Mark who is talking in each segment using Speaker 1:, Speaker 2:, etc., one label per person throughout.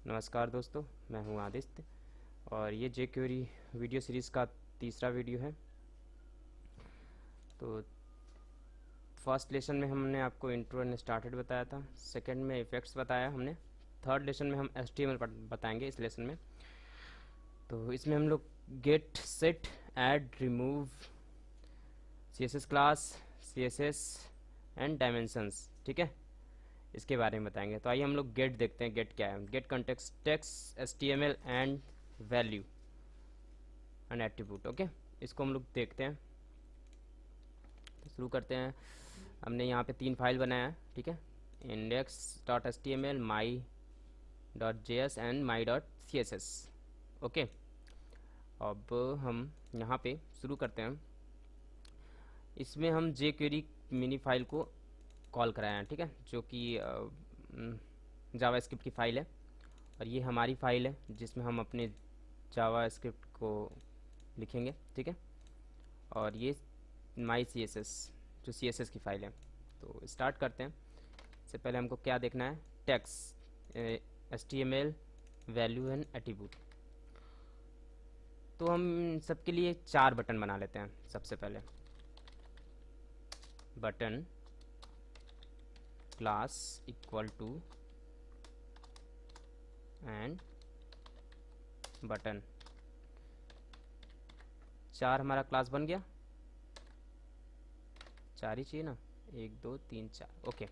Speaker 1: नमस्कार दोस्तों, मैं हूं आदित्य और ये जे क्यूरी वीडियो सीरीज़ का तीसरा वीडियो है। तो फर्स्ट लेसन में हमने आपको इंट्रो एंड स्टार्टेड बताया था, सेकंड में इफ़ेक्ट्स बताया हमने, थर्ड लेसन में हम एचटीएमएल बताएंगे इस लेसन में। तो इसमें हम लोग get, set, add, remove, CSS class, CSS and dimensions, ठीक है, इसके बारे में बताएंगे। तो आइए हम लोग गेट देखते हैं। गेट क्या है? Get context text HTML and value and attribute. Okay, इसको हम लोग देखते हैं। तो शुरू करते हैं। हमने यहाँ पे 3 फाइल बनाया है, ठीक है, index.html, my.js and my.css। Okay, अब हम यहाँ पे शुरू करते हैं। इसमें हम jQuery मिनी फाइल को कॉल कराया है, ठीक है, जो कि जावास्क्रिप्ट की फ़ाइल है और ये हमारी फ़ाइल है जिसमें हम अपने जावास्क्रिप्ट को लिखेंगे, ठीक है। और ये माई सी एस एस, जो सी एस एस की फ़ाइल है। तो स्टार्ट करते हैं। इससे पहले हमको क्या देखना है? Text, H T M L, value and attribute. तो हम सबके लिए 4 बटन बना लेते हैं। सबसे पहले button class equal to and button. 4 हमारा क्लास बन गया। 4 ही चाहिए ना, 1 2 3 4। ओके,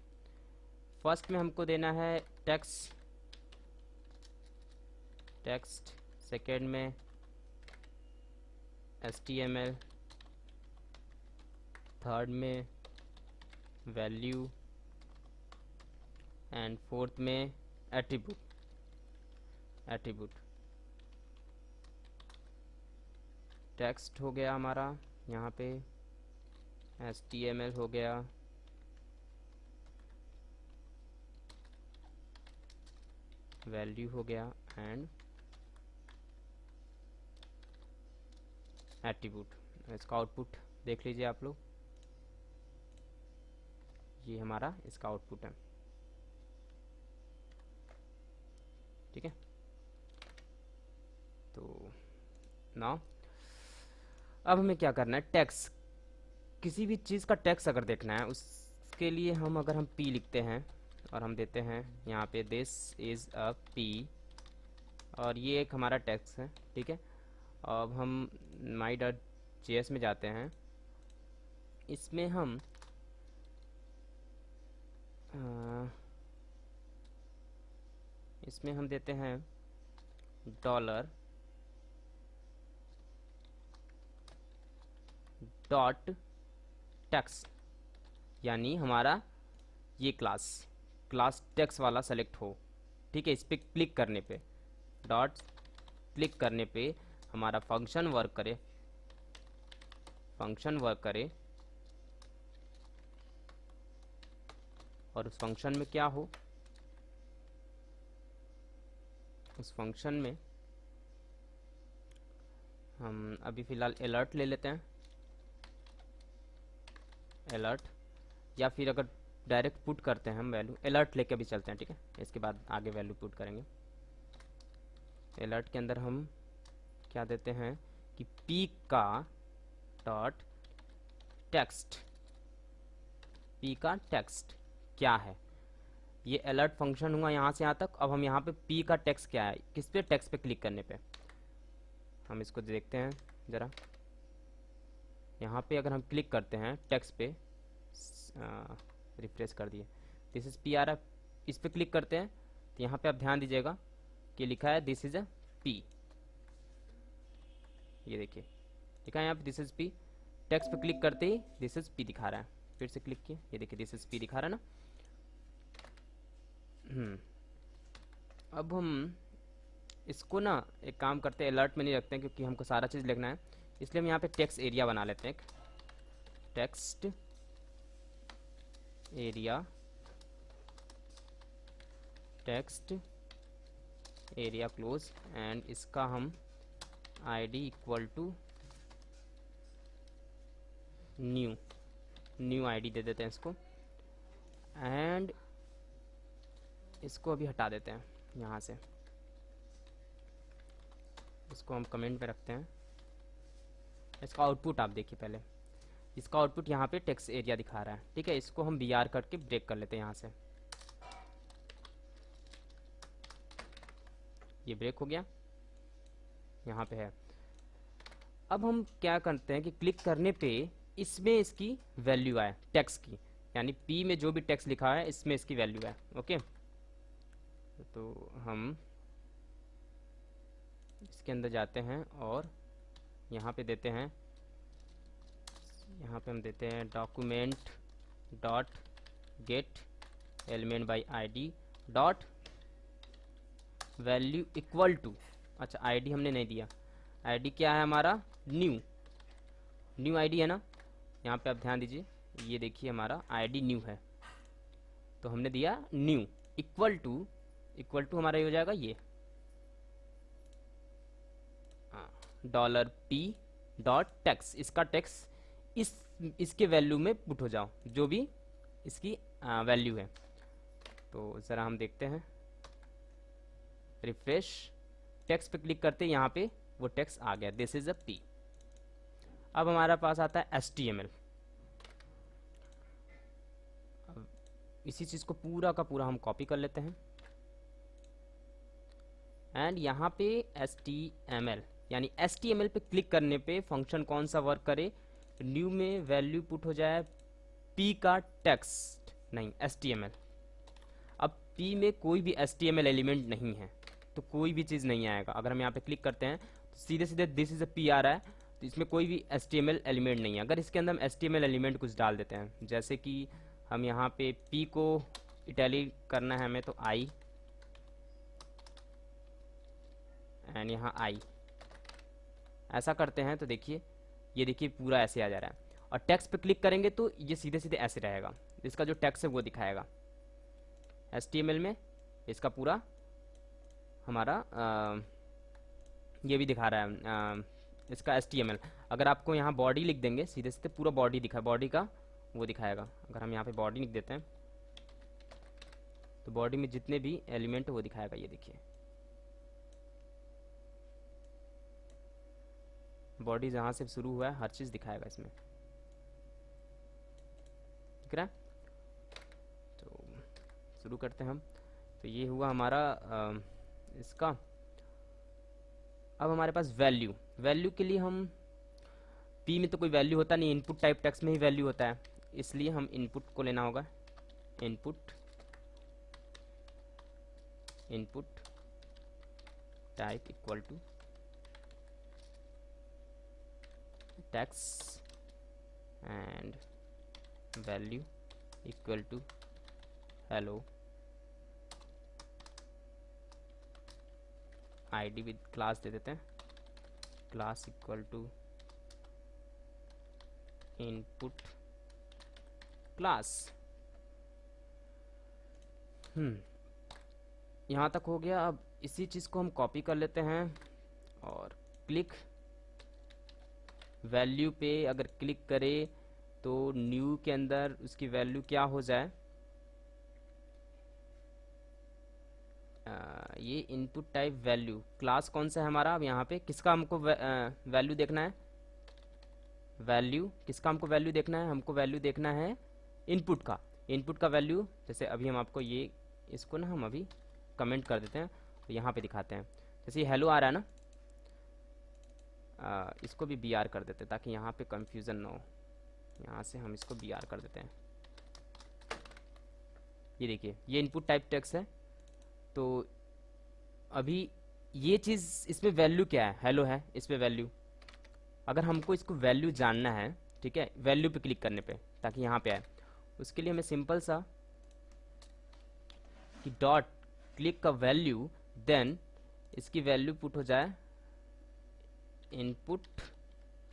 Speaker 1: फर्स्ट में हमको देना है टेक्स्ट, सेकेंड में HTML, थर्ड में वैल्यू एंड फोर्थ में एट्रीब्यूट। टेक्स्ट हो गया हमारा, यहाँ पे HTML हो गया, वैल्यू हो गया एंड एट्रीब्यूट। इसका आउटपुट देख लीजिए आप लोग, ये हमारा इसका आउटपुट है, ठीक है। तो नाउ अब हमें क्या करना है? टेक्स्ट, किसी भी चीज़ का टेक्स्ट अगर देखना है उसके लिए अगर हम पी लिखते हैं और हम देते हैं यहाँ पे दिस इज़ अ पी, और ये एक हमारा टेक्स्ट है, ठीक है। अब हम my.js में जाते हैं। इसमें हम देते हैं डॉलर डॉट टेक्स्ट, यानी हमारा ये क्लास टेक्स्ट वाला सेलेक्ट हो, ठीक है। इस पर क्लिक करने पे, डॉट क्लिक करने पे हमारा फंक्शन वर्क करे और उस फंक्शन में क्या हो, उस फंक्शन में हम अभी फ़िलहाल अलर्ट ले लेते हैं, अलर्ट, या फिर अगर डायरेक्ट पुट करते हैं हम वैल्यू, अलर्ट लेके भी चलते हैं, ठीक है। इसके बाद आगे वैल्यू पुट करेंगे। अलर्ट के अंदर हम क्या देते हैं कि पी का डॉट टेक्स्ट, पी का टेक्स्ट क्या है? ये अलर्ट फंक्शन हुआ यहाँ से यहाँ तक। अब हम यहाँ पे पी का टेक्स्ट क्या है, किस पे? टेक्स्ट पे क्लिक करने पे हम इसको देखते हैं ज़रा। यहाँ पे अगर हम क्लिक करते हैं टेक्स्ट पे, रिफ्रेश कर दिए, दिस इज़ पी आ रहा है, इस पे क्लिक करते हैं तो यहाँ पे आप ध्यान दीजिएगा कि लिखा है दिस इज़ अ पी। ये देखिए लिखा है यहाँ पे दिस इज़ पी। टेक्स्ट पे क्लिक करते ही दिस इज़ पी दिखा रहा है। फिर से क्लिक किए, ये देखिए दिस इज़ पी दिखा रहा है ना। अब हम इसको ना एक काम करते हैं, अलर्ट में नहीं रखते हैं क्योंकि हमको सारा चीज़ लिखना है, इसलिए हम यहाँ पे टेक्स्ट एरिया बना लेते हैं। Text area, text area close, and इसका हम ID equal to new ID दे देते हैं इसको, एंड इसको अभी हटा देते हैं यहाँ से। इसको हम कमेंट में रखते हैं। इसका आउटपुट आप देखिए पहले, इसका आउटपुट यहाँ पे टेक्स्ट एरिया दिखा रहा है, ठीक है। इसको हम br करके ब्रेक कर लेते हैं यहाँ से, ये ब्रेक हो गया, यहाँ पे है। अब हम क्या करते हैं कि क्लिक करने पे इसमें इसकी वैल्यू आए टेक्स्ट की, यानी p में जो भी टेक्स्ट लिखा है इसमें इसकी वैल्यू है। ओके, तो हम इसके अंदर जाते हैं और यहाँ पे देते हैं, यहाँ पे हम देते हैं document dot get element by ID dot value equal to, अच्छा आईडी हमने नहीं दिया, आईडी क्या है हमारा, न्यू आईडी है ना, यहाँ पे आप ध्यान दीजिए, ये देखिए हमारा आईडी न्यू है, तो हमने दिया न्यू इक्वल टू हमारा ये हो जाएगा ये $p डॉट टेक्स्ट, इसका टेक्स्ट इसके वैल्यू में पुट हो जाओ, जो भी इसकी वैल्यू है। तो ज़रा हम देखते हैं, रिफ्रेश, टेक्स्ट पे क्लिक करते हैं, यहाँ पे वो टेक्स्ट आ गया, दिस इज अ p। अब हमारा पास आता है HTML। अब इसी चीज़ को पूरा का पूरा हम कॉपी कर लेते हैं एंड यहाँ पे HTML, यानी HTML पे क्लिक करने पे फंक्शन कौन सा वर्क करे, न्यू में वैल्यू पुट हो जाए p का टेक्स्ट, नहीं HTML। अब p में कोई भी HTML एलिमेंट नहीं है तो कोई भी चीज़ नहीं आएगा। अगर हम यहाँ पे क्लिक करते हैं तो सीधे सीधे दिस इज अ p आ रहा है, तो इसमें कोई भी HTML एलिमेंट नहीं है। अगर इसके अंदर हम HTML एलिमेंट कुछ डाल देते हैं, जैसे कि हम यहाँ पे p को इटैली करना है हमें, तो i एंड यहाँ i ऐसा करते हैं, तो देखिए ये देखिए पूरा ऐसे आ जा रहा है। और टेक्स्ट पे क्लिक करेंगे तो ये सीधे सीधे ऐसे रहेगा, इसका जो टेक्स्ट है वो दिखाएगा। HTML में इसका पूरा हमारा ये भी दिखा रहा है इसका HTML। अगर आपको यहाँ बॉडी लिख देंगे, सीधे सीधे पूरा बॉडी बॉडी का वो दिखाएगा। अगर हम यहाँ पे बॉडी लिख देते हैं तो बॉडी में जितने भी एलिमेंट वो दिखाएगा, ये देखिए बॉडी जहाँ से शुरू हुआ है हर चीज़ दिखाएगा इसमें, दिख रहा है। तो शुरू करते हैं हम, तो ये हुआ हमारा इसका। अब हमारे पास वैल्यू के लिए हम p में तो कोई वैल्यू होता नहीं, इनपुट टाइप टेक्स्ट में ही वैल्यू होता है, इसलिए हम इनपुट को लेना होगा, input type equal to text and value equal to hello ID with class दे देते हैं, class equal to input class. यहाँ तक हो गया। अब इसी चीज़ को हम कॉपी कर लेते हैं और क्लिक वैल्यू पे अगर क्लिक करें तो न्यू के अंदर उसकी वैल्यू क्या हो जाए, ये इनपुट टाइप वैल्यू क्लास कौन सा है हमारा। अब यहाँ पे किसका हमको वैल्यू देखना है, किसका हमको वैल्यू देखना है, हमको वैल्यू देखना है इनपुट का वैल्यू। जैसे अभी हम आपको ये इसको ना हम अभी कमेंट कर देते हैं तो यहाँ पे दिखाते हैं, जैसे ये हेलो आ रहा है ना, इसको भी br कर देते हैं ताकि यहाँ पे कंफ्यूजन ना हो। यहाँ से हम इसको br कर देते हैं, ये देखिए ये इनपुट टाइप टेक्स्ट है। तो अभी ये चीज़ इसमें वैल्यू क्या है, हेलो है इस पे वैल्यू। अगर हमको इसको वैल्यू जानना है, ठीक है, वैल्यू पे क्लिक करने पे ताकि यहाँ पे आए, उसके लिए हमें सिंपल सा कि डॉट क्लिक का वैल्यू, देन इसकी वैल्यू पुट हो जाए इनपुट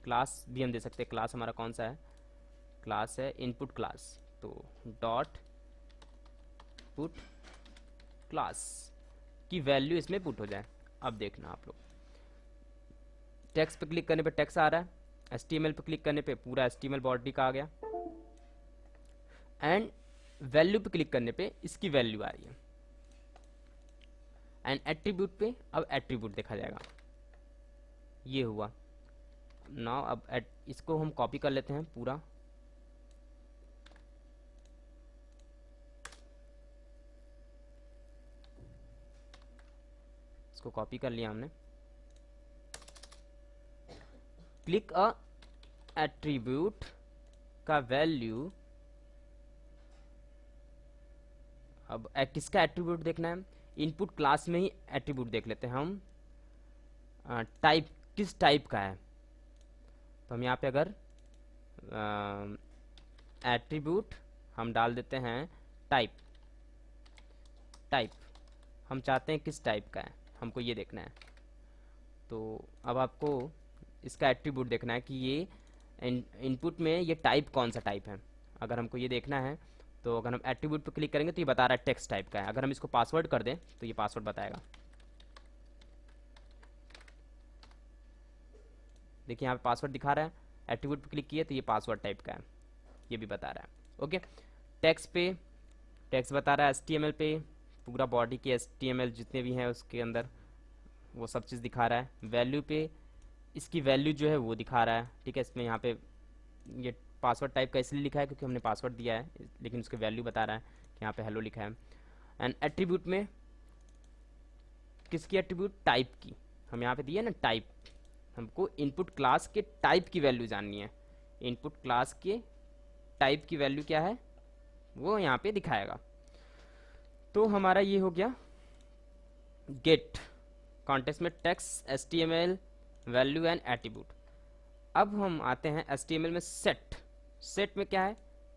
Speaker 1: क्लास भी हम दे सकते हैं। क्लास हमारा कौन सा है, क्लास है इनपुट क्लास, तो डॉट पुट क्लास की वैल्यू इसमें पुट हो जाए। अब देखना आप लोग, टेक्स्ट पे क्लिक करने पे टेक्स्ट आ रहा है, HTML पे क्लिक करने पे पूरा HTML बॉडी का आ गया, एंड वैल्यू पे क्लिक करने पे इसकी वैल्यू आ रही है, एंड एट्रीब्यूट पे अब एट्रीब्यूट देखा जाएगा। ये हुआ। नाउ अब इसको हम कॉपी कर लेते हैं पूरा। इसको कॉपी कर लिया हमने। क्लिक अ एट्रीब्यूट का वैल्यू, अब किसका एट्रीब्यूट देखना है, इनपुट क्लास में ही एट्रीब्यूट देख लेते हैं हम। टाइप किस टाइप का है, तो हम यहाँ पे अगर एट्रीब्यूट हम डाल देते हैं टाइप। टाइप हम चाहते हैं किस टाइप का है, हमको ये देखना है। तो अब आपको इसका एट्रीब्यूट देखना है कि ये इनपुट में ये टाइप कौन सा टाइप है। अगर हमको ये देखना है तो अगर हम एट्रीब्यूट पर क्लिक करेंगे तो ये बता रहा है टेक्स्ट टाइप का है। अगर हम इसको पासवर्ड कर दें तो ये पासवर्ड बताएगा। देखिए यहाँ पे पासवर्ड दिखा रहा है, एट्रीब्यूट पे क्लिक किए तो ये पासवर्ड टाइप का है, ये भी बता रहा है। ओके, टेक्स्ट पे टेक्स्ट बता रहा है, एचटीएमएल पे पूरा बॉडी के एचटीएमएल जितने भी हैं उसके अंदर वो सब चीज़ दिखा रहा है। वैल्यू पे इसकी वैल्यू जो है वो दिखा रहा है। ठीक है, इसमें यहाँ पे ये पासवर्ड टाइप का इसलिए लिखा है क्योंकि हमने पासवर्ड दिया है, लेकिन उसकी वैल्यू बता रहा है कि यहाँ पे हेलो लिखा है। एंड एट्रीब्यूट में किसकी एट्रीब्यूट, टाइप की। हम यहाँ पे दिए ना टाइप, हमको इनपुट क्लास के टाइप की वैल्यू जाननी है। इनपुट क्लास के टाइप की वैल्यू क्या है वो यहाँ पे दिखाएगा। तो हमारा ये हो गया गेट कॉन्टेक्स्ट में text HTML value and attribute. अब हम आते हैं एचटीएमएल में सेट। सेट में क्या है,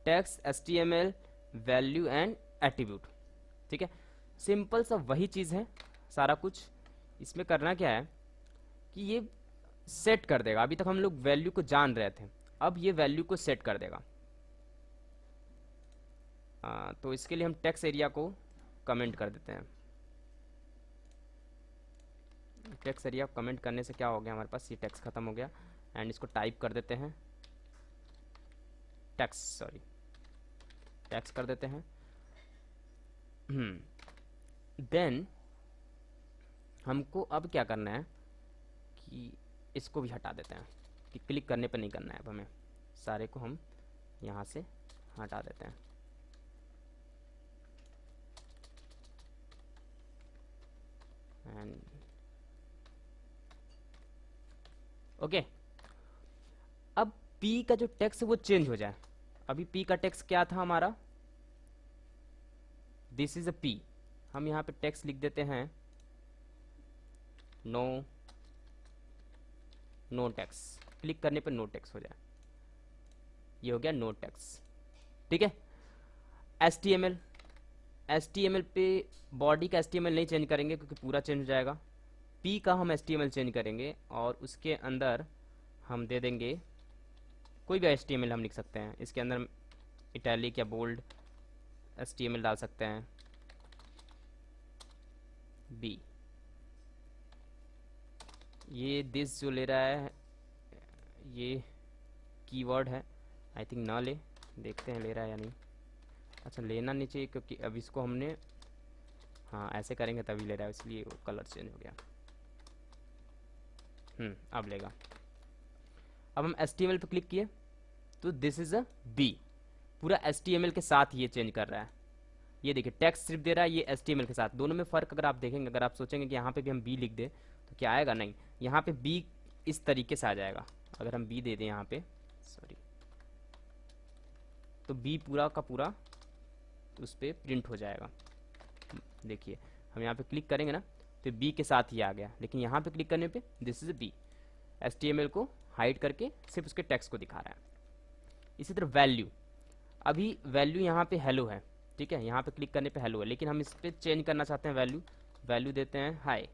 Speaker 1: text HTML value and attribute. ठीक है, सिंपल सा वही चीज़ है सारा कुछ। इसमें करना क्या है कि ये सेट कर देगा। अभी तक हम लोग वैल्यू को जान रहे थे, अब ये वैल्यू को सेट कर देगा। तो इसके लिए हम टेक्स्ट एरिया को कमेंट कर देते हैं। टेक्स्ट एरिया कमेंट करने से क्या हो गया, हमारे पास ये टेक्स्ट खत्म हो गया। एंड इसको टाइप कर देते हैं, टेक्स्ट कर देते हैं। देन हमको अब क्या करना है कि इसको भी हटा देते हैं, कि क्लिक करने पर नहीं करना है। अब हमें सारे को हम यहाँ से हटा देते हैं। एंड ओके, अब P का जो टेक्स्ट है वो चेंज हो जाए। अभी P का टेक्स्ट क्या था हमारा, दिस इज अ P। हम यहाँ पे टेक्स्ट लिख देते हैं नो टेक्स्ट। क्लिक करने पे नो टेक्स्ट हो जाए, ये हो गया नो टेक्स्ट। ठीक है, एचटीएमएल पे बॉडी का एचटीएमएल नहीं चेंज करेंगे क्योंकि पूरा चेंज हो जाएगा। P का हम एचटीएमएल चेंज करेंगे और उसके अंदर हम दे देंगे कोई भी एचटीएमएल हम लिख सकते हैं। इसके अंदर इटैलिक या बोल्ड एचटीएमएल डाल सकते हैं। B ये दिस जो ले रहा है ये कीवर्ड है, आई थिंक ना ले, देखते हैं ले रहा है या नहीं। अच्छा, लेना नहीं चाहिए क्योंकि अब इसको हमने, हाँ ऐसे करेंगे तभी ले रहा है, इसलिए वो कलर चेंज हो गया। अब लेगा। अब हम HTML पे क्लिक किए तो दिस इज अ B, पूरा HTML के साथ ये चेंज कर रहा है। ये देखिए टेक्स्ट सिर्फ दे रहा है, ये HTML के साथ। दोनों में फ़र्क अगर आप देखेंगे, अगर आप सोचेंगे कि यहाँ पे भी हम B लिख दें तो क्या आएगा, नहीं, यहाँ पे B इस तरीके से आ जाएगा। अगर हम B दे दें यहाँ पे, सॉरी, तो B पूरा का पूरा उस पर प्रिंट हो जाएगा। देखिए हम यहाँ पे क्लिक करेंगे ना तो B के साथ ही आ गया, लेकिन यहाँ पे क्लिक करने पे दिस इज B, HTML को हाइड करके सिर्फ उसके टेक्स्ट को दिखा रहा है। इसी तरह वैल्यू, अभी वैल्यू यहाँ पे हेलो है, ठीक है, यहाँ पे क्लिक करने पे हेलो है, लेकिन हम इस पर चेंज करना चाहते हैं वैल्यू देते हैं हाई।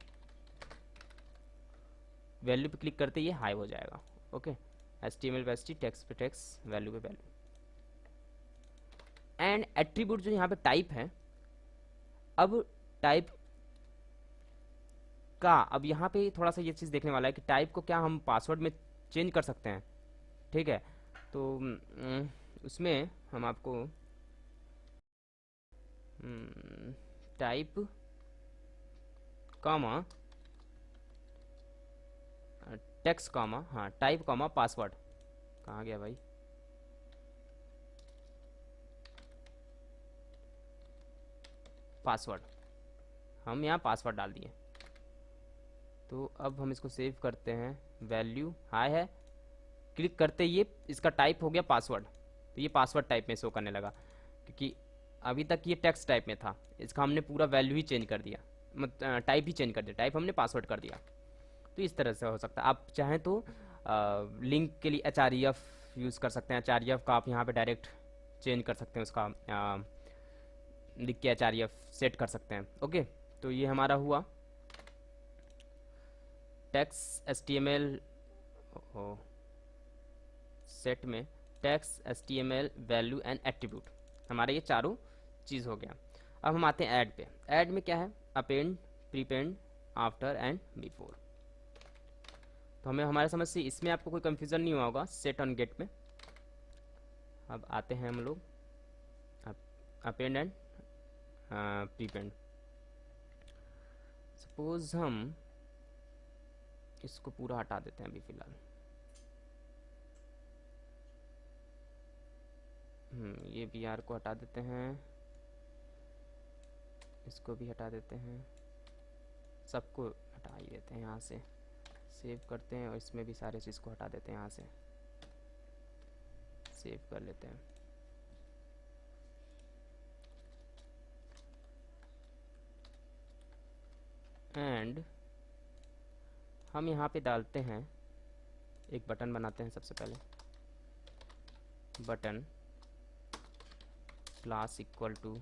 Speaker 1: वैल्यू पे क्लिक करते ही हाई हो जाएगा। ओके, HTML पे HT, टेक्स्ट पे टेक्स्ट, वैल्यू पे वैल्यू। एंड एट्रीब्यूट जो यहाँ पे टाइप है, अब टाइप का, अब यहाँ पे थोड़ा सा ये चीज़ देखने वाला है कि टाइप को क्या हम पासवर्ड में चेंज कर सकते हैं। ठीक है, तो उसमें हम आपको टाइप कॉमा टेक्स्ट कॉमा, हाँ टाइप कॉमा पासवर्ड, कहाँ गया भाई, पासवर्ड, हम यहाँ पासवर्ड डाल दिए। तो अब हम इसको सेव करते हैं, वैल्यू हाई है, क्लिक करते ये इसका टाइप हो गया पासवर्ड, तो ये पासवर्ड टाइप में शो करने लगा, क्योंकि अभी तक ये टेक्स्ट टाइप में था, इसका हमने पूरा वैल्यू ही चेंज कर दिया, टाइप ही चेंज कर दिया, टाइप हमने पासवर्ड कर दिया। तो इस तरह से हो सकता है। आप चाहें तो लिंक के लिए HREF यूज़ कर सकते हैं, HREF का आप यहाँ पे डायरेक्ट चेंज कर सकते हैं, उसका लिख के HREF सेट कर सकते हैं। ओके, तो ये हमारा हुआ टेक्स्ट HTML सेट में text HTML value and attribute, हमारा ये चारों चीज़ हो गया। अब हम आते हैं ऐड पे। ऐड में क्या है, append, prepend, after and before. तो हमें हमारे समझ से इसमें आपको कोई कंफ्यूजन नहीं हुआ होगा सेट ऑन गेट में। अब आते हैं हम लोग अपेंड एंड प्रीपेंड। सपोज हम इसको पूरा हटा देते हैं अभी फ़िलहाल, ये BR को हटा देते हैं, इसको भी हटा देते हैं, सबको हटा ही देते हैं, यहाँ से सेव करते हैं और इसमें भी सारे चीज़ को हटा देते हैं, यहाँ से सेव कर लेते हैं। एंड हम यहाँ पे डालते हैं, एक बटन बनाते हैं सबसे पहले, button class equal to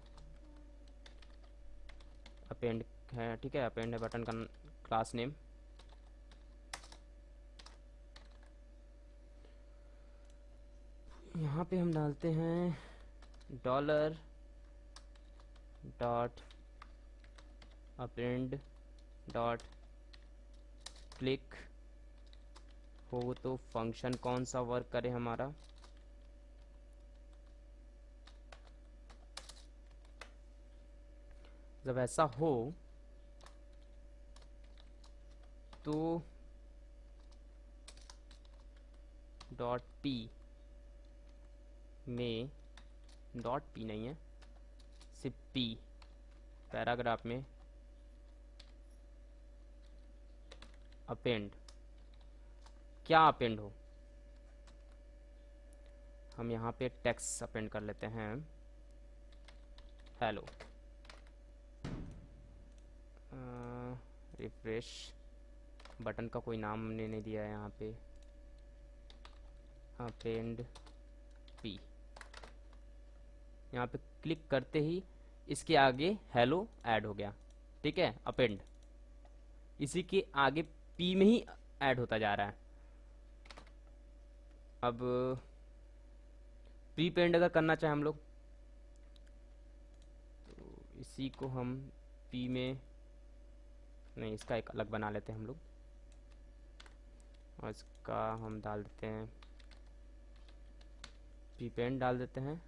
Speaker 1: append है, ठीक है, अपेंड है बटन का क्लास नेम, यहाँ पे हम डालते हैं dollar dot append dot click हो, तो फंक्शन कौन सा वर्क करे हमारा, जब ऐसा हो तो डॉट पी में, डॉट पी नहीं है, सिर्फ पी, पैराग्राफ में अपेंड, क्या अपेंड हो, हम यहाँ पे टेक्स्ट अपेंड कर लेते हैं, हेलो, रिफ्रेश, बटन का कोई नाम हमने नहीं दिया है यहाँ पे, अपेंड पी, यहाँ पे क्लिक करते ही इसके आगे हेलो ऐड हो गया, ठीक है, अपेंड इसी के आगे पी में ही ऐड होता जा रहा है। अब प्रीपेंड अगर करना चाहें हम लोग, तो इसी को हम पी में नहीं, इसका एक अलग बना लेते हैं हम लोग, और इसका हम डाल देते हैं प्रीपेंड डाल देते हैं,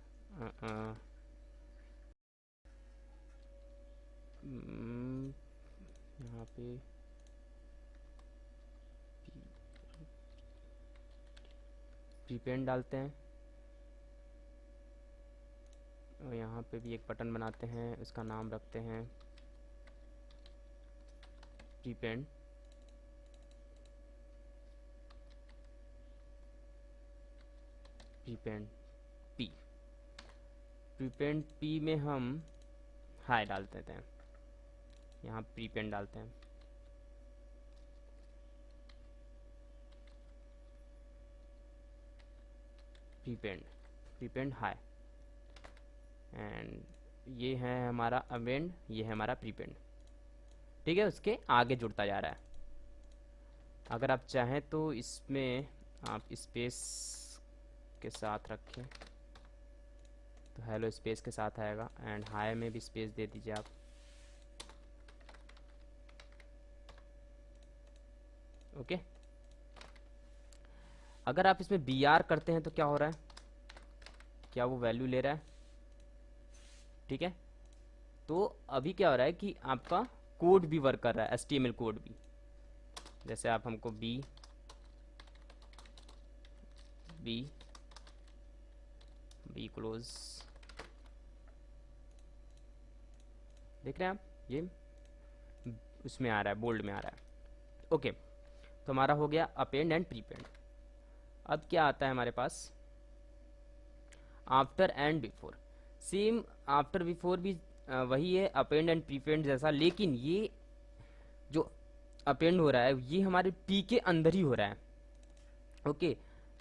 Speaker 1: यहाँ पे प्रीपेंड डालते हैं, और यहाँ पे भी एक बटन बनाते हैं, उसका नाम रखते हैं prepend, prepend P, prepend P में हम हाई डाल देते हैं, यहाँ प्रीपेंड डालते हैं, प्रीपेंड, प्रीपेंड हाई, एंड ये है हमारा अपेंड, ये है हमारा प्रीपेंड, ठीक है, उसके आगे जुड़ता जा रहा है। अगर आप चाहें तो इसमें आप स्पेस के साथ रखें, तो हेलो स्पेस के साथ आएगा, एंड हाई में भी स्पेस दे दीजिए आप, ओके। अगर आप इसमें BR करते हैं तो क्या हो रहा है, क्या वो वैल्यू ले रहा है, ठीक है, तो अभी क्या हो रहा है कि आपका कोड भी वर्क कर रहा है, HTML कोड भी, जैसे आप हमको B बी क्लोज, देख रहे हैं आप, ये उसमें आ रहा है, बोल्ड में आ रहा है। ओके, तो हमारा हो गया अपेंड एंड प्रीपेंड। अब क्या आता है हमारे पास, after and before. Same after before भी वही है अपेंड एंड प्रीपेंड जैसा, लेकिन ये जो अपेंड हो रहा है ये हमारे पी के अंदर ही हो रहा है। ओके,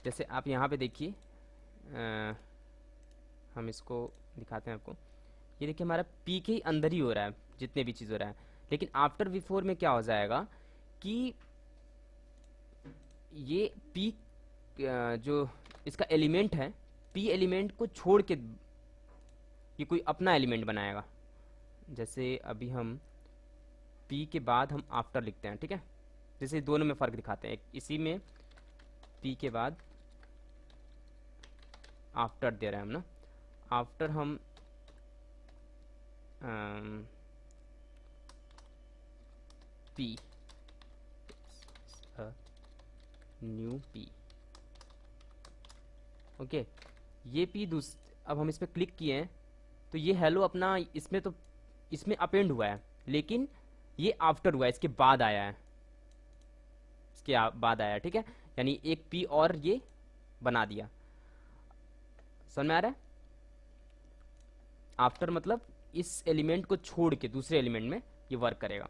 Speaker 1: जैसे आप यहाँ पे देखिए, हम इसको दिखाते हैं आपको, ये देखिए हमारा पी के ही अंदर ही हो रहा है जितने भी चीज़ हो रहा है। लेकिन आफ्टर बिफोर में क्या हो जाएगा कि ये पी जो इसका एलिमेंट है, पी एलिमेंट को छोड़ के ये कोई अपना एलिमेंट बनाएगा। जैसे अभी हम पी के बाद हम आफ्टर लिखते हैं, ठीक है, जैसे दोनों में फ़र्क दिखाते हैं। इसी में पी के बाद आफ्टर दे रहे हैं हम ना, आफ्टर हम पी न्यू पी। ओके, ये पी अब हम इस पर क्लिक किए हैं तो ये हेलो अपना इसमें, तो इसमें अपेंड हुआ है, लेकिन ये आफ्टर हुआ है, इसके बाद आया है, इसके बाद आया है, ठीक है। यानी एक पी और ये बना दिया, समझ में आ रहा है। आफ्टर मतलब इस एलिमेंट को छोड़ के दूसरे एलिमेंट में ये वर्क करेगा।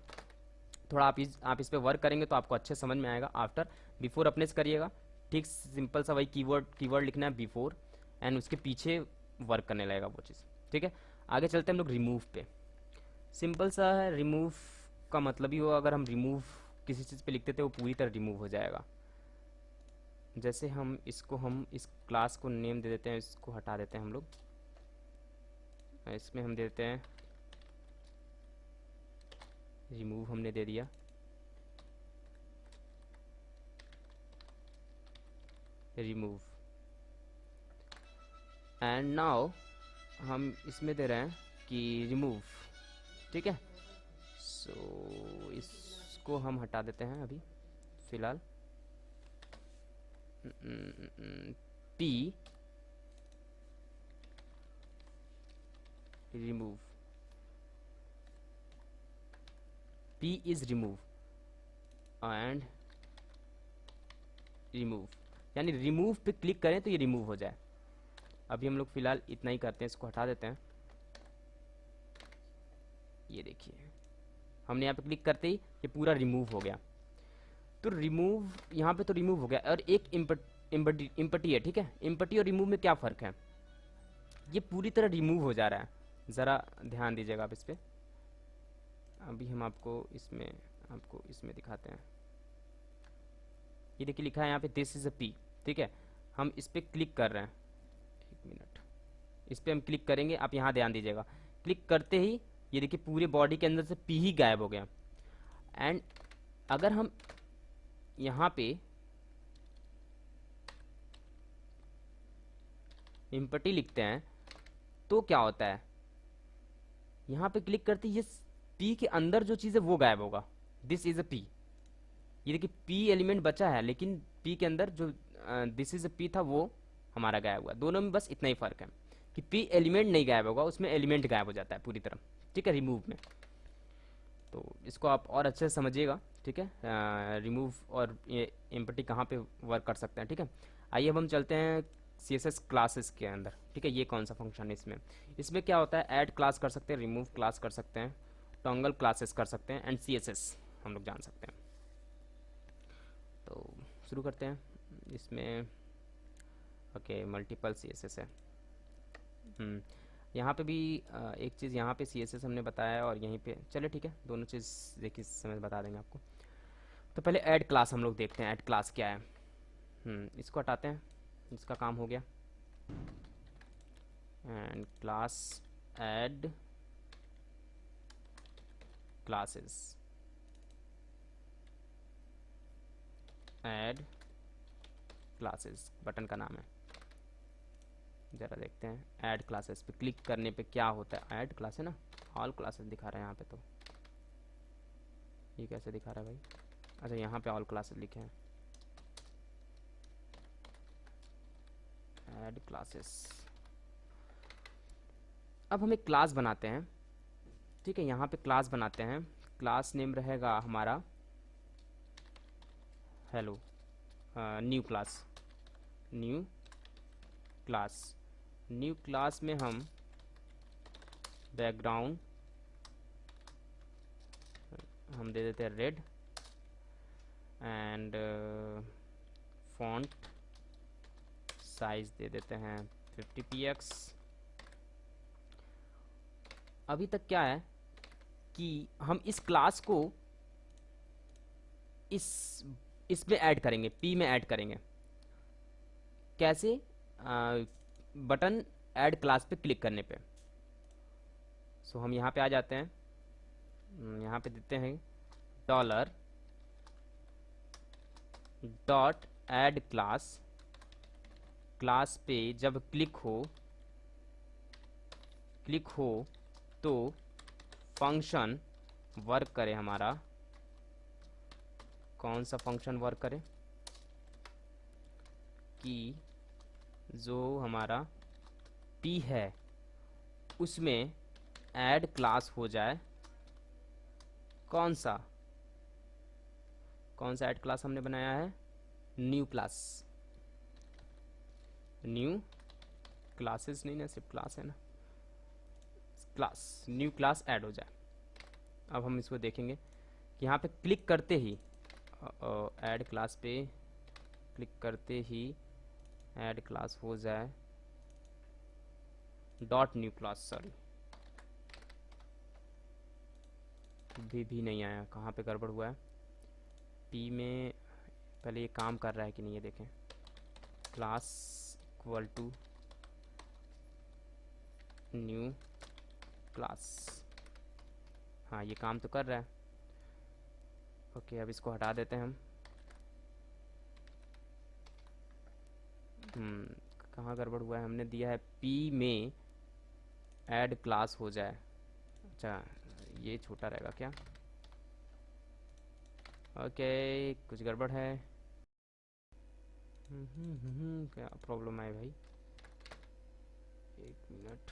Speaker 1: थोड़ा आप इस पे वर्क करेंगे तो आपको अच्छे समझ में आएगा। आफ्टर, बिफोर अपने से करिएगा, ठीक, सिंपल सा वही कीवर्ड लिखना है बिफोर, एंड उसके पीछे वर्क करने लगेगा वो चीज़, ठीक है। आगे चलते हैं हम लोग रिमूव पे। सिंपल सा है, रिमूव का मतलब ही हो, अगर हम रिमूव किसी चीज़ पे लिखते थे वो पूरी तरह रिमूव हो जाएगा। जैसे हम इस क्लास को नेम दे देते हैं, इसको हटा देते हैं हम लोग, इसमें हम दे देते हैं रिमूव, हमने दे दिया, रिमूव। एंड नाउ हम इसमें दे रहे हैं कि रिमूव, ठीक है। सो इसको हम हटा देते हैं अभी फिलहाल, P remove, P is remove and remove, यानी रिमूव पे क्लिक करें तो ये रिमूव हो जाए। अभी हम लोग फिलहाल इतना ही करते हैं, इसको हटा देते हैं। ये देखिए हमने यहाँ पे क्लिक करते ही ये पूरा रिमूव हो गया। तो रिमूव यहाँ पे तो रिमूव हो गया, और एक इम्पटी है, ठीक है। इम्पटी और रिमूव में क्या फ़र्क है, ये पूरी तरह रिमूव हो जा रहा है, ज़रा ध्यान दीजिएगा आप इस पर। अभी हम आपको इसमें दिखाते हैं। ये देखिए लिखा है यहाँ पे दिस इज़ अ पी, ठीक है। हम इस पर क्लिक कर रहे हैं, एक मिनट, इस पर हम क्लिक करेंगे, आप यहाँ ध्यान दीजिएगा, क्लिक करते ही ये देखिए पूरे बॉडी के अंदर से पी ही गायब हो गया। एंड अगर हम यहाँ पे इम्पटी लिखते हैं तो क्या होता है, यहाँ पे क्लिक करते ही ये पी के अंदर जो चीज़ है वो गायब होगा। दिस इज़ अ पी, ये देखिए पी एलिमेंट बचा है, लेकिन पी के अंदर जो दिस इज़ अ पी था वो हमारा गायब हुआ। दोनों में बस इतना ही फ़र्क है कि पी एलिमेंट नहीं गायब होगा, उसमें एलिमेंट गायब हो जाता है पूरी तरह, ठीक है, रिमूव में। तो इसको आप और अच्छे से समझिएगा, ठीक है, रिमूव और ये एम्पटी कहाँ पे वर्क कर सकते हैं, ठीक है। आइए अब हम चलते हैं CSS क्लासेस के अंदर, ठीक है। ये कौन सा फंक्शन है इसमें क्या होता है, ऐड क्लास कर सकते हैं, रिमूव क्लास कर सकते हैं, टॉगल क्लासेस कर सकते हैं, एंड CSS हम लोग जान सकते हैं। तो शुरू करते हैं इसमें। ओके, मल्टीपल CSS है। यहाँ पे भी एक चीज़, यहाँ पे CSS हमने बताया और यहीं पे, चले ठीक है, दोनों चीज़ देखिए समय बता देंगे आपको। तो पहले ऐड क्लास हम लोग देखते हैं, ऐड क्लास क्या है। इसको हटाते हैं, इसका काम हो गया। And class add classes, add classes button का नाम है। ज़रा देखते हैं ऐड क्लासेस पे क्लिक करने पे क्या होता है। ऐड क्लास है ना, ऑल क्लासेस दिखा रहा है यहाँ पे, तो ये कैसे दिखा रहा है भाई, अच्छा यहाँ पे ऑल क्लासेस लिखे हैं। Add classes. अब हम एक क्लास बनाते हैं, ठीक है। यहाँ पे क्लास बनाते हैं, क्लास नेम रहेगा हमारा hello, new class. New class, new class में हम बैकग्राउंड हम दे देते हैं रेड, एंड फॉन्ट साइज दे देते हैं 50px। अभी तक क्या है कि हम इस क्लास को इसमें ऐड करेंगे, पी में ऐड करेंगे। कैसे? बटन ऐड क्लास पे क्लिक करने पे। सो हम यहाँ पे आ जाते हैं, यहाँ पे देते हैं dollar dot add class. Class पे जब क्लिक हो तो फंक्शन वर्क करे हमारा। कौन सा फंक्शन वर्क करे? कि जो हमारा p है उसमें ऐड क्लास हो जाए। कौन सा ऐड क्लास हमने बनाया है? New class. न्यू क्लासेस नहीं ना, सिर्फ क्लास है ना, क्लास, न्यू क्लास ऐड हो जाए। अब हम इसको देखेंगे कि यहाँ पे क्लिक करते ही ऐड क्लास पे क्लिक करते ही ऐड क्लास हो जाए डॉट न्यू क्लास। सॉरी, भी नहीं आया, कहाँ पे गड़बड़ हुआ है? पी में पहले ये काम कर रहा है कि नहीं, ये देखें। Class equal to new class, हाँ ये काम तो कर रहा है। ओके, अब इसको हटा देते हैं हम। कहाँ गड़बड़ हुआ है? हमने दिया है पी में ऐड क्लास हो जाए। अच्छा, ये छोटा रहेगा क्या? ओके, कुछ गड़बड़ है। क्या प्रॉब्लम है भाई? एक मिनट।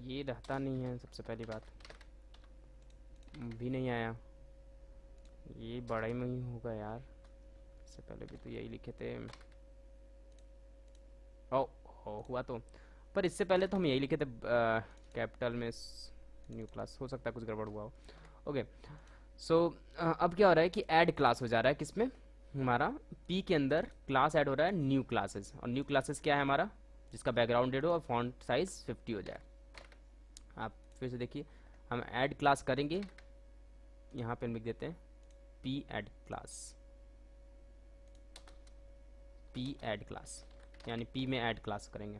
Speaker 1: ये रहता नहीं है, सबसे पहली बात भी नहीं आया। ये बड़े में ही होगा यार, इससे पहले भी तो यही लिखे थे। हुआ तो, पर इससे पहले तो हम यही लिखे थे कैपिटल में न्यू क्लास। हो सकता है कुछ गड़बड़ हुआ हो। ओके, सो अब क्या हो रहा है कि ऐड क्लास हो जा रहा है किसमें? हमारा पी के अंदर क्लास ऐड हो रहा है न्यू क्लासेस। और न्यू क्लासेस क्या है हमारा? जिसका बैकग्राउंड रेड हो और फॉन्ट साइज 50 हो जाए। आप फिर से देखिए, हम ऐड क्लास करेंगे, यहाँ पे लिख देते हैं P add class. P add class यानी पी में ऐड क्लास करेंगे।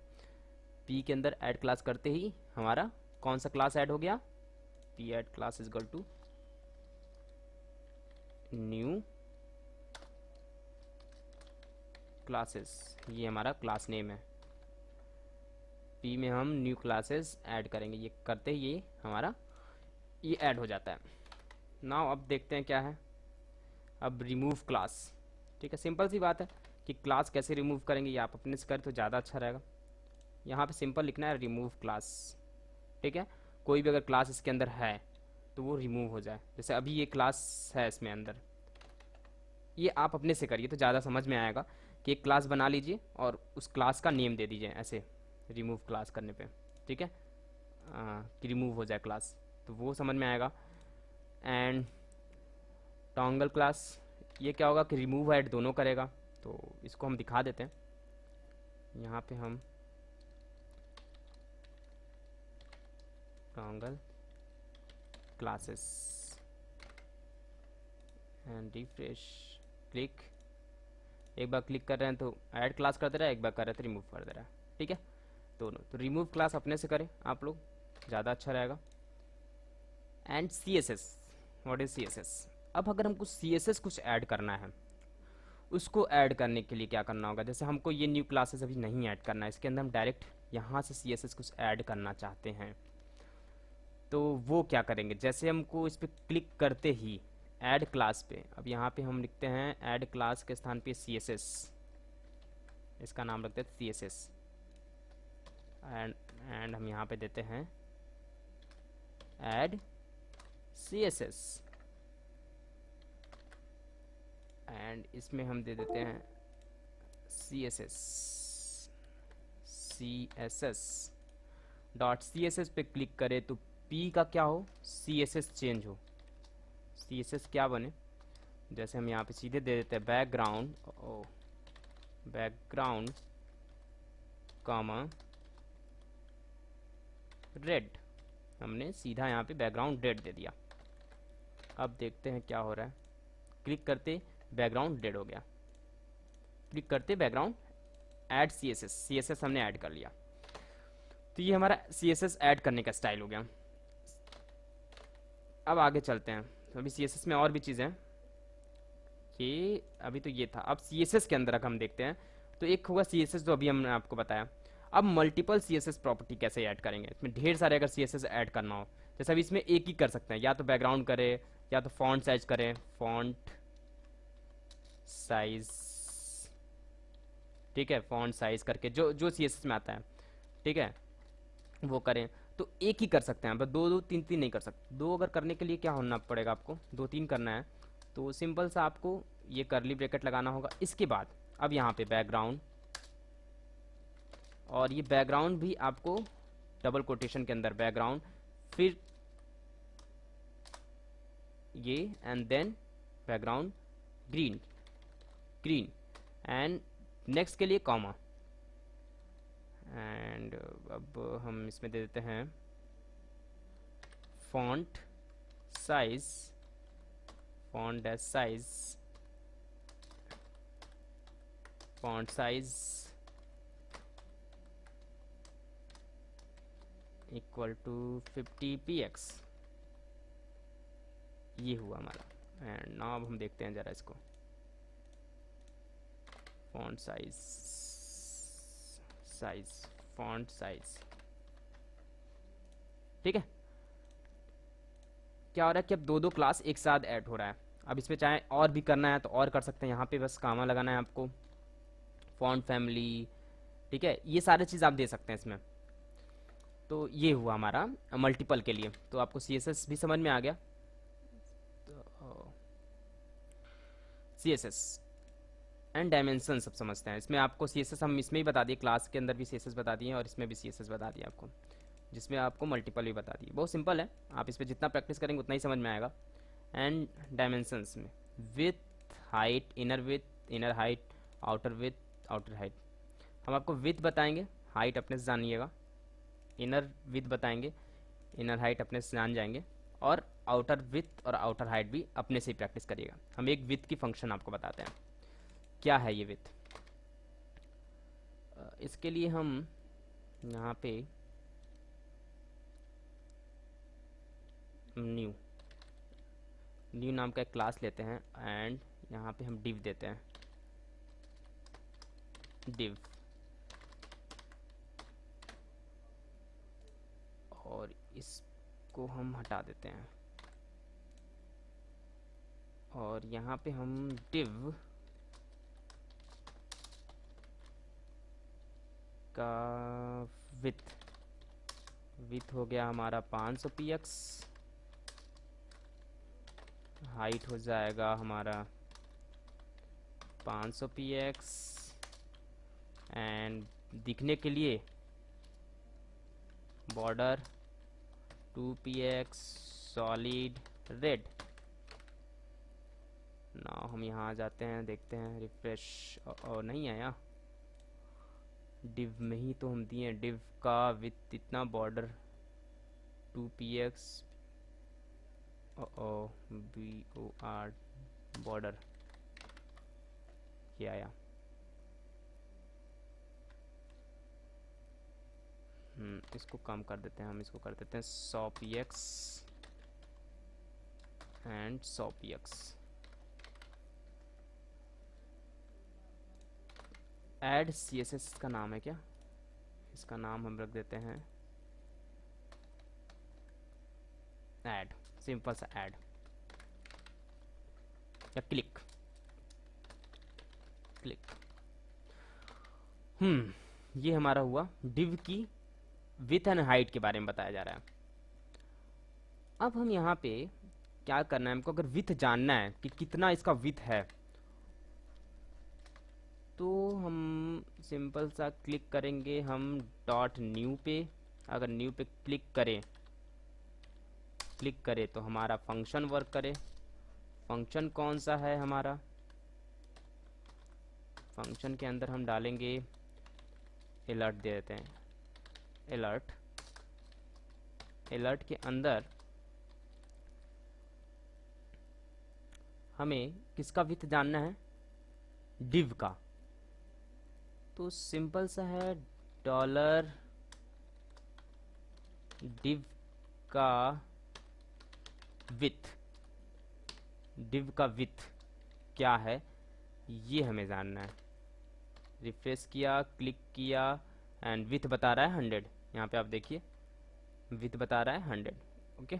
Speaker 1: पी के अंदर ऐड क्लास करते ही हमारा कौन सा क्लास ऐड हो गया? P add class is equal to new classes. ये हमारा क्लास नेम है। पी में हम न्यू क्लासेस ऐड करेंगे। ये करते ही ये हमारा ये ऐड हो जाता है। नाउ अब देखते हैं क्या है। अब रिमूव क्लास, ठीक है। सिंपल सी बात है कि क्लास कैसे रिमूव करेंगे, ये आप अपने से करें तो ज़्यादा अच्छा रहेगा। यहाँ पे सिंपल लिखना है रिमूव क्लास, ठीक है। कोई भी अगर क्लास इसके अंदर है तो वो रिमूव हो जाए। जैसे अभी ये क्लास है इसमें अंदर, ये आप अपने से करिए तो ज़्यादा समझ में आएगा। कि एक क्लास बना लीजिए और उस क्लास का नेम दे दीजिए ऐसे रिमूव क्लास करने पे, ठीक है। कि रिमूव हो जाए क्लास, तो वो समझ में आएगा। एंड टॉन्गल क्लास, ये क्या होगा कि रिमूव ऐड दोनों करेगा। तो इसको हम दिखा देते हैं। यहाँ पे हम टॉन्गल क्लासेस एंड रिफ्रेश, क्लिक। एक बार क्लिक कर रहे हैं तो ऐड क्लास कर दे रहा है, एक बार कर रहे हैं तो रिमूव कर दे रहा है, ठीक है। दोनों तो रिमूव क्लास अपने से करें आप लोग, ज़्यादा अच्छा रहेगा। And C S S, what is C S S? अब अगर हमको सी एस एस कुछ ऐड करना है, उसको ऐड करने के लिए क्या करना होगा? जैसे हमको ये न्यू क्लासेस अभी नहीं ऐड करना है, इसके अंदर हम डायरेक्ट यहाँ से सी एस एस कुछ ऐड करना चाहते हैं, तो वो क्या करेंगे? जैसे हमको इस पर क्लिक करते ही ऐड क्लास पे, अब यहाँ पे हम लिखते हैं ऐड क्लास के स्थान पे सी एस एस। इसका नाम रखते हैं CSS एंड हम यहाँ पे देते हैं ऐड CSS एंड इसमें हम दे देते हैं CSS डॉट CSS पे क्लिक करें तो P का क्या हो, CSS चेंज हो, CSS क्या बने, जैसे हम यहाँ पे सीधे दे देते हैं बैकग्राउंड कॉमा रेड, हमने सीधा यहाँ पे बैकग्राउंड रेड दे दिया। अब देखते हैं क्या हो रहा है, क्लिक करते बैकग्राउंड रेड हो गया, क्लिक करते बैकग्राउंड ऐड CSS हमने ऐड कर लिया। तो ये हमारा CSS ऐड करने का स्टाइल हो गया। अब आगे चलते हैं, तो अभी CSS में और भी चीज़ें हैं, ये अभी तो ये था। अब CSS के अंदर हम देखते हैं, तो एक होगा CSS जो अभी हमने आपको बताया। अब मल्टीपल CSS प्रॉपर्टी कैसे ऐड करेंगे, इसमें ढेर सारे अगर CSS ऐड करना हो, जैसे अभी इसमें एक ही कर सकते हैं, या तो बैकग्राउंड करे या तो फॉन्ट साइज करें, फॉन्ट साइज, ठीक है, फॉन्ट साइज करके जो जो CSS में आता है, ठीक है, वो करें। तो एक ही कर सकते हैं, बस दो दो तीन तीन नहीं कर सकते। दो अगर करने के लिए क्या होना पड़ेगा, आपको दो तीन करना है, तो सिंपल सा आपको ये कर्ली ब्रैकेट लगाना होगा। इसके बाद अब यहाँ पे बैकग्राउंड, और ये बैकग्राउंड भी आपको डबल कोटेशन के अंदर बैकग्राउंड, फिर ये and then background green and next के लिए कॉमा, एंड अब हम इसमें दे देते हैं font size equal to 50 px, ये हुआ हमारा। एंड नाउ अब हम देखते हैं ज़रा इसको, फॉन्ट साइज, ठीक है। क्या हो रहा है कि अब दो दो क्लास एक साथ ऐड हो रहा है। अब इसमें चाहे और भी करना है तो और कर सकते हैं, यहाँ पे बस कामा लगाना है आपको, फॉन्ट फैमिली, ठीक है, ये सारे चीज़ आप दे सकते हैं इसमें। तो ये हुआ हमारा मल्टीपल के लिए। तो आपको CSS भी समझ में आ गया। तो CSS एंड डायमेंशन सब समझते हैं। इसमें आपको CSS हम इसमें ही बता दिए, क्लास के अंदर भी CSS बता दिए और इसमें भी CSS बता दिया आपको, जिसमें आपको मल्टीपल भी बता दिए। बहुत सिंपल है, आप इस पर जितना प्रैक्टिस करेंगे उतना ही समझ में आएगा। एंड डायमेंशंस में with height, inner height, outer height. हम आपको विथ बताएंगे, हाइट अपने से जानिएगा, इनर विथ बताएंगे, इनर हाइट अपने से जान जाएंगे, और आउटर विथ और आउटर हाइट भी अपने से ही प्रैक्टिस करिएगा। हम एक विथ की फंक्शन आपको बताते हैं, क्या है ये विथ। इसके लिए हम यहाँ पे न्यू नाम का एक क्लास लेते हैं एंड यहाँ पे हम div देते हैं, div, और इसको हम हटा देते हैं, और यहाँ पे हम div का विथ हो गया हमारा 500 px, हाइट हो जाएगा हमारा 500 px, एंड दिखने के लिए बॉर्डर 2 px सॉलिड रेड। ना हम यहाँ आ जाते हैं, देखते हैं, रिफ्रेश, और नहीं आया, डिव में ही तो हम दिए, डिव का विथ इतना, बॉर्डर 2 px BOR बॉर्डर, ये आया। इसको कम कर देते हैं, हम इसको कर देते हैं 100 px and 100 px। Add CSS का नाम है क्या, इसका नाम हम रख देते हैं ऐड, सिंपल सा ऐड, या क्लिक। ये हमारा हुआ डिव की विथ एंड हाइट के बारे में बताया जा रहा है। अब हम यहाँ पे क्या करना है, हमको अगर विथ जानना है कि कितना इसका विथ है, तो हम सिंपल सा क्लिक करेंगे हम डॉट न्यू पे। अगर न्यू पे क्लिक करें तो हमारा फंक्शन वर्क करे। फंक्शन कौन सा है हमारा, फंक्शन के अंदर हम डालेंगे अलर्ट, दे देते हैं अलर्ट। अलर्ट के अंदर हमें किसका विथ जानना है, डिव का। तो सिंपल सा है डॉलर डिव का विथ, डिव का विथ क्या है ये हमें जानना है। रिफ्रेश किया, क्लिक किया एंड विथ बता रहा है 100। यहाँ पे आप देखिए विथ बता रहा है 100। ओके,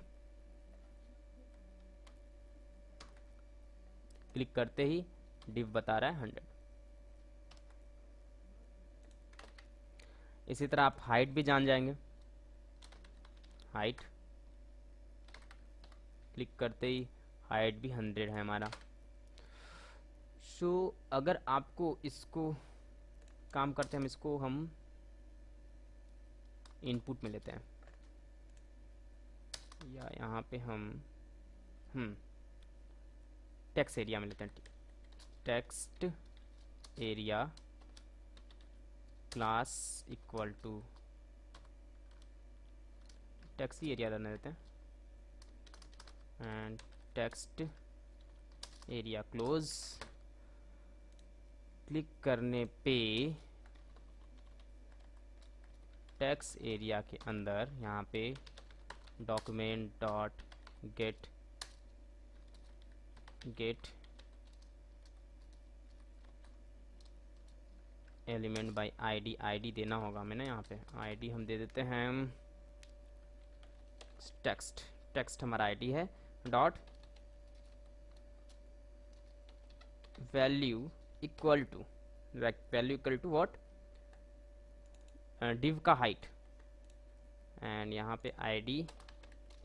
Speaker 1: क्लिक करते ही डिव बता रहा है 100। इसी तरह आप हाइट भी जान जाएंगे। हाइट क्लिक करते ही हाइट भी 100 है हमारा। सो अगर आपको इसको काम करते हैं, हम इसको हम इनपुट में लेते हैं, या यहाँ पे हम टेक्स्ट एरिया में लेते हैं। Text area class equal to text area रहने देते हैं and text area close. Click करने पे टेक्स्ट एरिया के अंदर यहाँ पे document dot get element by ID देना होगा हमें ना। यहाँ पे आईडी हम दे देते हैं टेक्स्ट हमारा आईडी है, dot value equal to what, div का हाइट। एंड यहाँ पे ID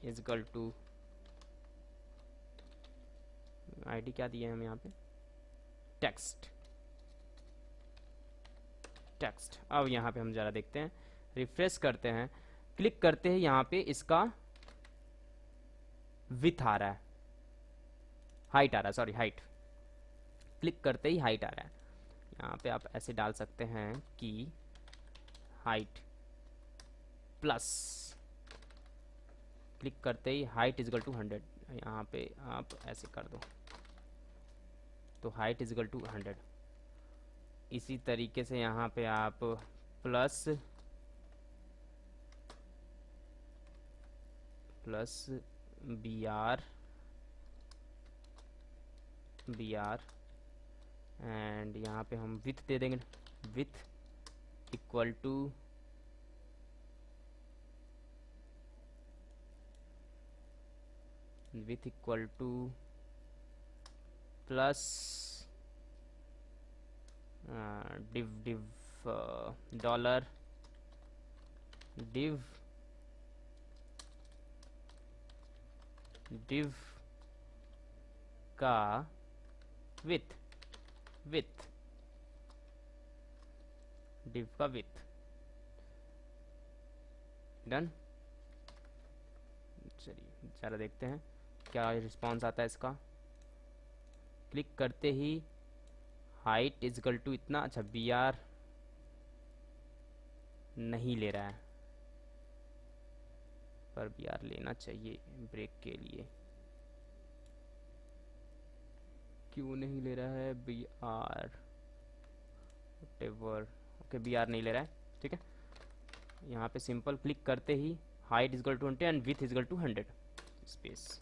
Speaker 1: is equal to, ID क्या दिया है हम यहाँ पे, टेक्स्ट। अब यहाँ पे हम जरा देखते हैं, रिफ्रेश करते हैं, क्लिक करते हैं, यहाँ पे इसका विथ आ रहा है, हाइट आ रहा है, सॉरी हाइट। क्लिक करते ही हाइट आ रहा है। यहाँ पे आप ऐसे डाल सकते हैं कि हाइट प्लस, क्लिक करते ही हाइट इजगल टू 100। यहाँ पे आप ऐसे कर दो तो हाइट इजगल टू 100। इसी तरीके से यहाँ पे आप प्लस बी आर एंड यहाँ पे हम विथ दे देंगे, with equal two plus div dollar div का विथ डिव का विथ। डन। चलिए जरा देखते हैं क्या रिस्पांस आता है इसका। क्लिक करते ही हाइट इजकल टू इतना, अच्छा बी आर नहीं ले रहा है, पर बी आर लेना चाहिए ब्रेक के लिए। क्यों नहीं ले रहा है B R, whatever. Okay B R नहीं ले रहा है, ठीक है। यहाँ पे सिंपल क्लिक करते ही height equal to 20 and width equal to 100 space,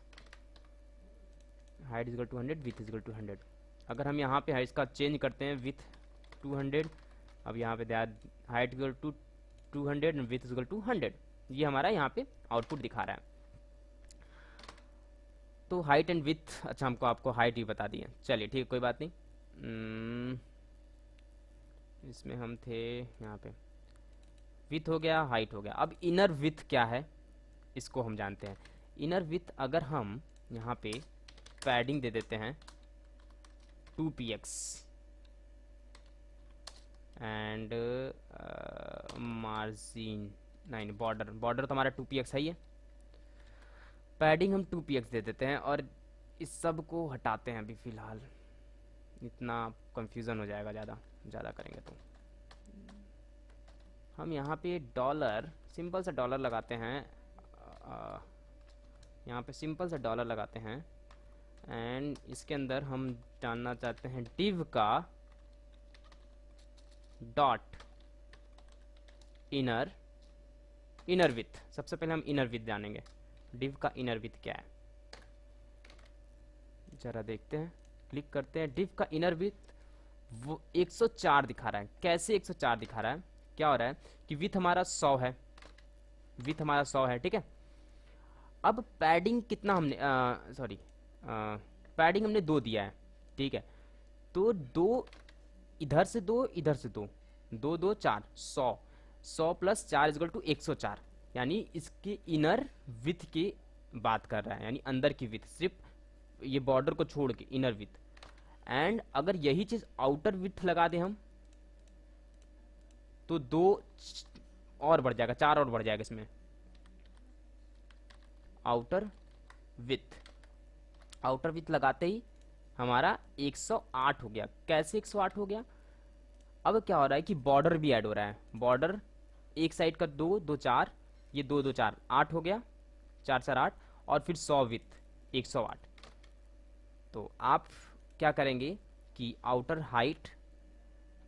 Speaker 1: height equal to 100 width equal to 100। अगर हम यहाँ पे इसका चेंज करते हैं विथ 200, अब यहाँ पे height equal to 200 and width equal to 100, ये हमारा यहाँ पे आउटपुट दिखा रहा है। तो हाइट एंड विथ, अच्छा हमको आपको हाइट भी बता दी है, चलिए ठीक है कोई बात नहीं। इसमें हम थे यहाँ पे, विथ हो गया, हाइट हो गया। अब इनर विथ क्या है इसको हम जानते हैं। इनर विथ अगर हम यहाँ पे पैडिंग दे देते हैं 2px एंड मार्जिन, नहीं बॉर्डर, बॉर्डर तो हमारा 2px है ही है, पैडिंग हम 2px दे देते हैं और इस सब को हटाते हैं अभी फ़िलहाल, इतना कंफ्यूजन हो जाएगा ज़्यादा ज़्यादा करेंगे तो। हम यहाँ पे डॉलर, सिंपल सा डॉलर लगाते हैं, यहाँ पे सिंपल सा डॉलर लगाते हैं एंड इसके अंदर हम जानना चाहते हैं div का डॉट इनर विथ। सबसे पहले हम इनर विथ जानेंगे, div का इनर विथ क्या है जरा देखते हैं। क्लिक करते हैं, div का इनर विथ वो 104 दिखा रहा है। कैसे 104 दिखा रहा है, क्या हो रहा है कि विथ हमारा 100 है, विथ हमारा 100 है, ठीक है। अब पैडिंग कितना हमने, सॉरी पैडिंग हमने 2 दिया है, ठीक है। तो 2 इधर से 2 इधर से 2, 2 2 4, 100 प्लस 4 इजगल टू 104, यानी इसके इनर विथ की बात कर रहा है, यानी अंदर की विथ, सिर्फ ये बॉर्डर को छोड़ के इनर विथ। एंड अगर यही चीज आउटर विथ लगा दें हम तो 2 और बढ़ जाएगा, 4 और बढ़ जाएगा इसमें, आउटर विथ लगाते ही हमारा 108 हो गया। कैसे 108 हो गया, अब क्या हो रहा है कि बॉर्डर भी ऐड हो रहा है, बॉर्डर एक साइड का 2 2 4, ये 2 2 4 8 हो गया, 4 4 8, और फिर 100 विथ 108। तो आप क्या करेंगे कि आउटर हाइट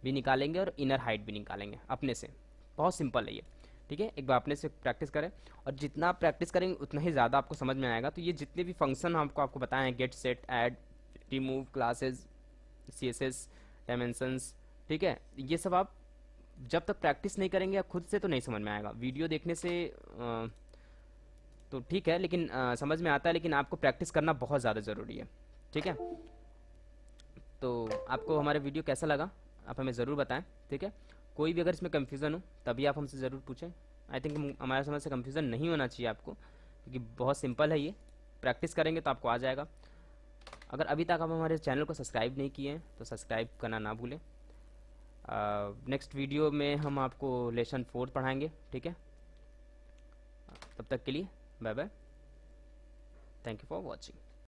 Speaker 1: भी निकालेंगे और इनर हाइट भी निकालेंगे अपने से। बहुत सिंपल है ये, ठीक है। एक बार अपने से प्रैक्टिस करें और जितना आप प्रैक्टिस करेंगे उतना ही ज़्यादा आपको समझ में आएगा। तो ये जितने भी फंक्शन आपको बताए हैं, get, set, add, remove, classes, CSS, dimensions, ठीक है, ये सब आप जब तक प्रैक्टिस नहीं करेंगे आप खुद से तो नहीं समझ में आएगा। वीडियो देखने से तो ठीक है, लेकिन समझ में आता है, लेकिन आपको प्रैक्टिस करना बहुत ज़्यादा ज़रूरी है, ठीक है। तो आपको हमारा वीडियो कैसा लगा आप हमें ज़रूर बताएं, ठीक है। कोई भी अगर इसमें कन्फ्यूज़न हो तभी आप हमसे ज़रूर पूछें। आई थिंक हमारे समझ से कन्फ्यूज़न नहीं होना चाहिए आपको, क्योंकि बहुत सिंपल है ये, प्रैक्टिस करेंगे तो आपको आ जाएगा। अगर अभी तक आप हमारे चैनल को सब्सक्राइब नहीं किए हैं तो सब्सक्राइब करना ना भूलें। नेक्स्ट वीडियो में हम आपको लेसन 4 पढ़ाएंगे, ठीक है। तब तक के लिए bye bye, thank you for watching.